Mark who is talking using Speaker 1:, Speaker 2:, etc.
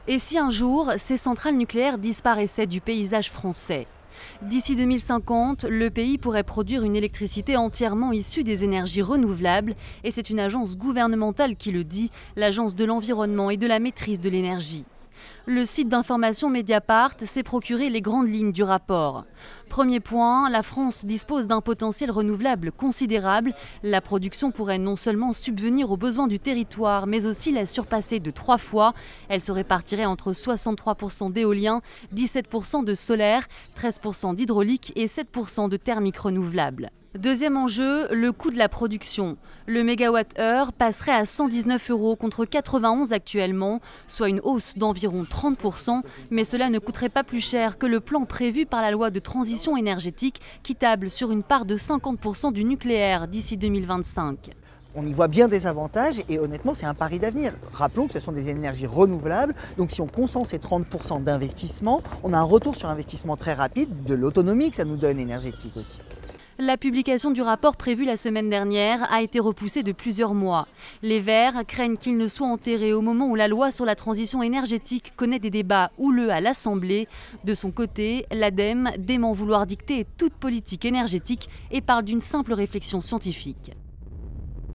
Speaker 1: Et si un jour, ces centrales nucléaires disparaissaient du paysage français? D'ici 2050, le pays pourrait produire une électricité entièrement issue des énergies renouvelables, et c'est une agence gouvernementale qui le dit, l'Agence de l'environnement et de la maîtrise de l'énergie. Le site d'information Mediapart s'est procuré les grandes lignes du rapport. Premier point, la France dispose d'un potentiel renouvelable considérable. La production pourrait non seulement subvenir aux besoins du territoire, mais aussi la surpasser de 3 fois. Elle se répartirait entre 63% d'éolien, 17% de solaire, 13% d'hydraulique et 7% de thermique renouvelable. Deuxième enjeu, le coût de la production. Le mégawatt-heure passerait à 119 € contre 91 actuellement, soit une hausse d'environ 30%, mais cela ne coûterait pas plus cher que le plan prévu par la loi de transition énergétique qui table sur une part de 50% du nucléaire d'ici 2025.
Speaker 2: On y voit bien des avantages et honnêtement c'est un pari d'avenir. Rappelons que ce sont des énergies renouvelables, donc si on consent ces 30% d'investissement, on a un retour sur investissement très rapide, de l'autonomie que ça nous donne énergétique aussi.
Speaker 1: La publication du rapport prévu la semaine dernière a été repoussée de plusieurs mois. Les Verts craignent qu'il ne soit enterré au moment où la loi sur la transition énergétique connaît des débats houleux à l'Assemblée. De son côté, l'ADEME dément vouloir dicter toute politique énergétique et parle d'une simple réflexion scientifique.